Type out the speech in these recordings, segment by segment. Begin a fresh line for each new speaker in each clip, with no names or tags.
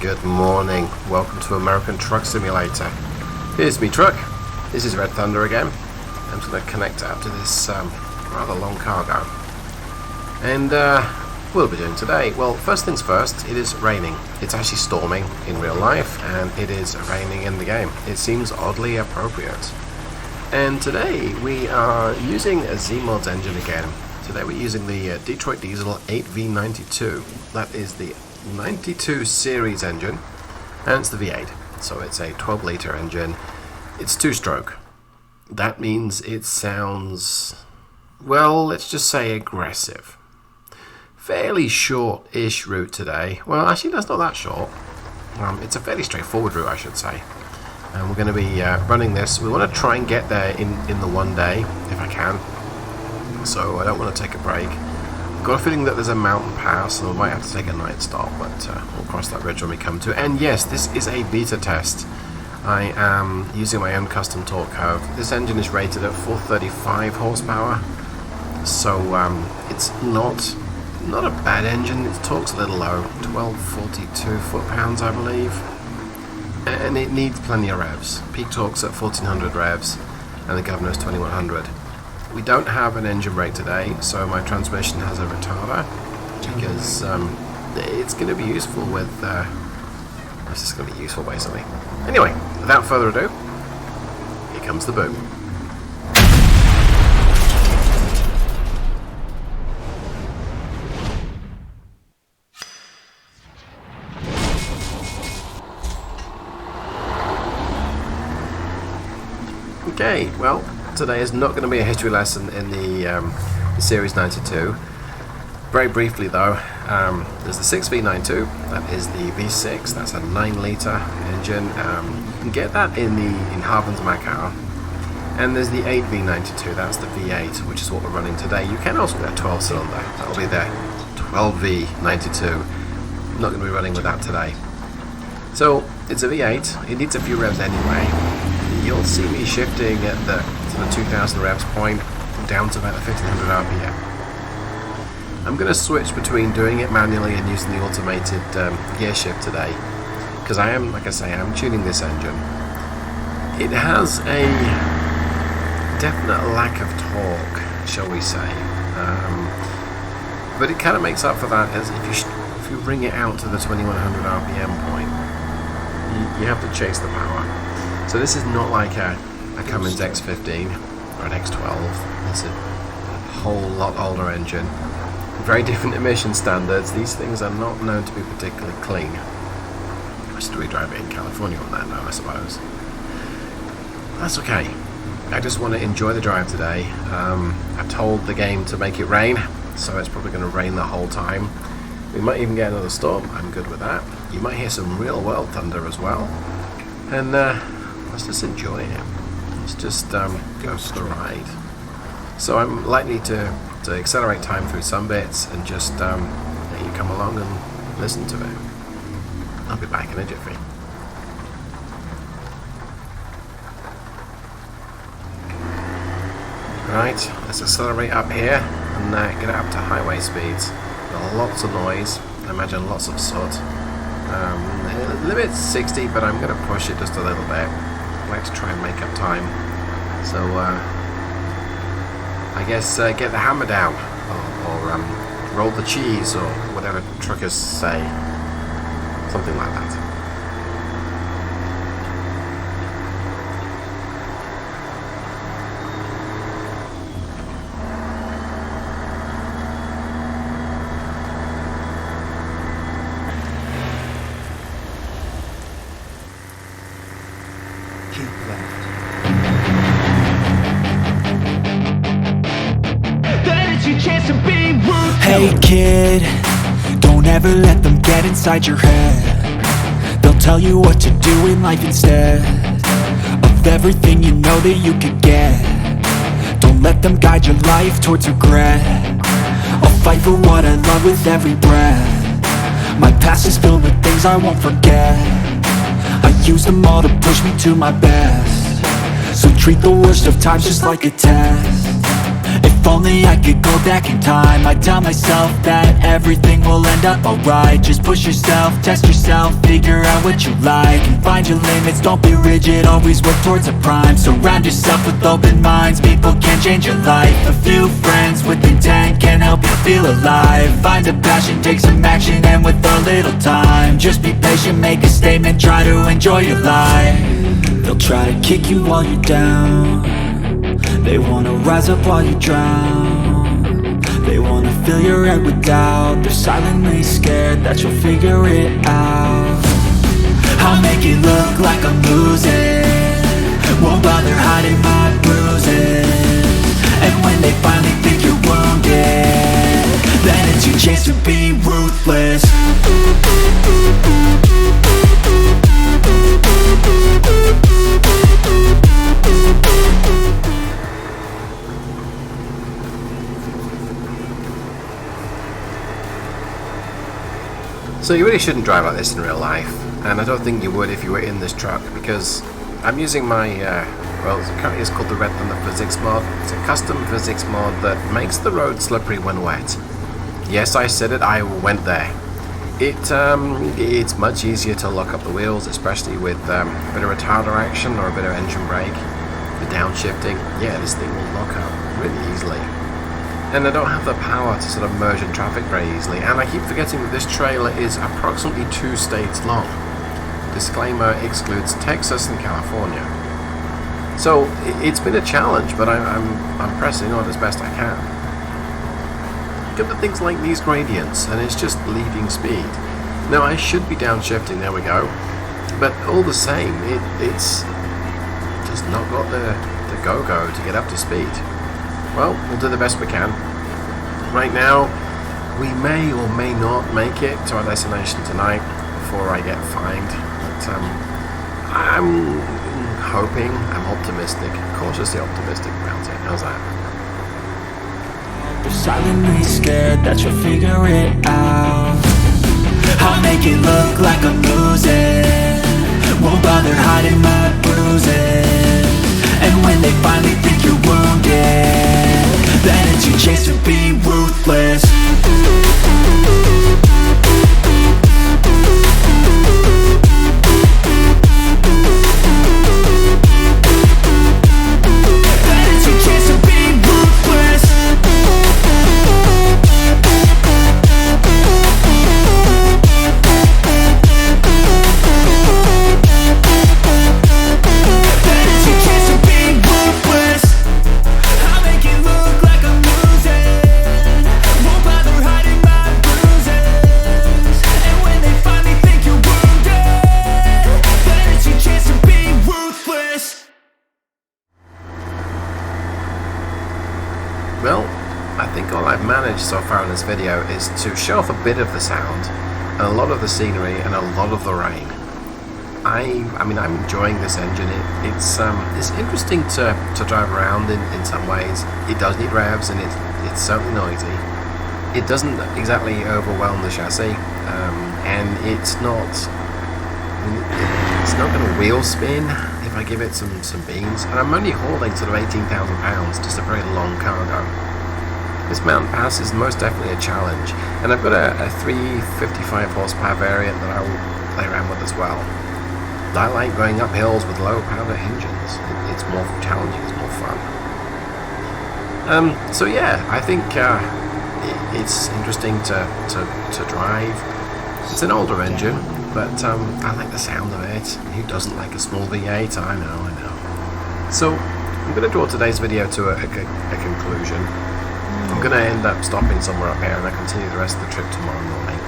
Good morning. Welcome to American Truck Simulator. Here's me truck. This is Red Thunder again. I'm just going to connect it up to this rather long cargo. And we'll be doing today. Well, first things first, it is raining. It's actually storming in real life, and it is raining in the game. It seems oddly appropriate. And today we are using a Zeemods engine again. Today we're using the Detroit Diesel 8V92. That is the 92 series engine, and it's the V8. So it's a 12 litre engine. It's two-stroke. That means it sounds, well, let's just say aggressive. Fairly short-ish route today. Well, actually that's not that short. It's a fairly straightforward route, I should say. And we're going to be running this. We want to try and get there in the one day, if I can. So I don't want to take a break. I've got a feeling that there's a mountain pass, and we might have to take a night stop, but we'll cross that bridge when we come to it. And yes, this is a beta test. I am using my own custom torque curve. This engine is rated at 435 horsepower, so it's not a bad engine. Its torque's a little low, 1242 foot-pounds, I believe. And it needs plenty of revs. Peak torque's at 1400 revs, and the governor's 2100. We don't have an engine brake today, so my transmission has a retarder, because it's going to be useful with... it's just going to be useful, basically. Anyway, without further ado, here comes the boom. Okay, well, today is not going to be a history lesson in the Series 92. Very briefly though, there's the 6V92, that is the V6, that's a 9 litre engine. You can get that in Harvan's Macau. And there's the 8V92, that's the V8, which is what we're running today. You can also get a 12 cylinder, that'll be the 12V92. I'm not going to be running with that today. So, it's a V8, it needs a few revs anyway. You'll see me shifting at the 2000 revs point down to about the 1500 RPM. I'm going to switch between doing it manually and using the automated gear shift today, because I am, like I say, I'm tuning this engine. It has a definite lack of torque, shall we say, but it kind of makes up for that as if you bring it out to the 2100 RPM point, you have to chase the power. So this is not like a Cummins X15 or an X12. It's a whole lot older engine. Very different emission standards. These things are not known to be particularly clean. I should drive it in California on that now, I suppose. That's okay. I just want to enjoy the drive today. I've told the game to make it rain, so it's probably going to rain the whole time. We might even get another storm. I'm good with that. You might hear some real world thunder as well. And let's just enjoy it. Let's just go for the ride. So I'm likely to accelerate time through some bits and just let you come along and listen to it. I'll be back in a jiffy. Right, let's accelerate up here and get it up to highway speeds. Lots of noise, I imagine lots of soot. Limit's 60, but I'm going to push it just a little bit. I like to try and make up time. So I guess get the hammer down, or roll the cheese, or whatever truckers say. Something like that.
Hey kid, don't ever let them get inside your head. They'll tell you what to do in life instead of everything you know that you could get. Don't let them guide your life towards regret. I'll fight for what I love with every breath. My past is filled with things I won't forget. I use them all to push me to my best. So treat the worst of times just like a test. If only I could go back in time, I'd tell myself that everything will end up alright. Just push yourself, test yourself, figure out what you like, and find your limits, don't be rigid, always work towards a prime. Surround yourself with open minds, people can change your life. A few friends with intent can help you feel alive. Find a passion, take some action, and with a little time, just be patient, make a statement, try to enjoy your life. They'll try to kick you while you're down, they wanna rise up while you drown. They wanna fill your head with doubt, they're silently scared that you'll figure it out. I'll make it look like I'm losing, won't bother hiding my bruises. And when they finally think you're wounded, then it's your chance to be ruthless.
So you really shouldn't drive like this in real life, and I don't think you would if you were in this truck, because I'm using my, well, currently it's called the Red Thunder Physics mod. It's a custom physics mod that makes the road slippery when wet. Yes, I said it, I went there. It's much easier to lock up the wheels, especially with a bit of retarder action or a bit of engine brake. The downshifting, yeah, this thing will lock up really easily. And I don't have the power to sort of merge in traffic very easily, and I keep forgetting that this trailer is approximately 2 states long. Disclaimer excludes Texas and California. So it's been a challenge, but I'm pressing on as best I can. Get the things like these gradients, and it's just leading speed. Now I should be downshifting, there we go, but all the same, it's just not got the go-go to get up to speed. Well, we'll do the best we can. Right now, we may or may not make it to our destination tonight before I get fined. But I'm hoping, I'm optimistic, cautiously optimistic about it. How's that?
They're silently scared that you'll figure it out. I'll make it look like I'm losing, won't bother hiding my bruises. And when they finally think you're wounded, then it's your chance to be ruthless. Then it's your chance to be ruthless. Then it's your chance to be ruthless. I'll make it look like I'm losing, won't bother hiding my bruises. And when they finally think you're wounded, then it's your chance to be ruthless.
Well, I think all I've managed so far in this video is to show off a bit of the sound, and a lot of the scenery, and a lot of the rain. I mean, I'm enjoying this engine. It's interesting to drive around in some ways. It does need revs, and it's certainly noisy. It doesn't exactly overwhelm the chassis, and it's not going to wheel spin if I give it some beans. And I'm only hauling sort of 18,000 pounds, just a very long cargo. This mountain pass is most definitely a challenge, and I've got a 355 horsepower variant that I will play around with as well. I like going up hills with low power engines. It's more challenging, it's more fun. So yeah, I think it's interesting to drive. It's an older engine, but I like the sound of it. Who doesn't like a small V8? I know. So I'm going to draw today's video to a conclusion. I'm going to end up stopping somewhere up here, and I continue the rest of the trip tomorrow morning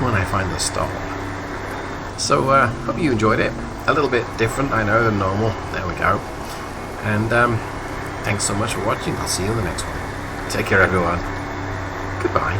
when I find the stop. So hope you enjoyed it. A little bit different, I know, than normal. There we go. And thanks so much for watching. I'll see you in the next one. Take care, everyone. Goodbye.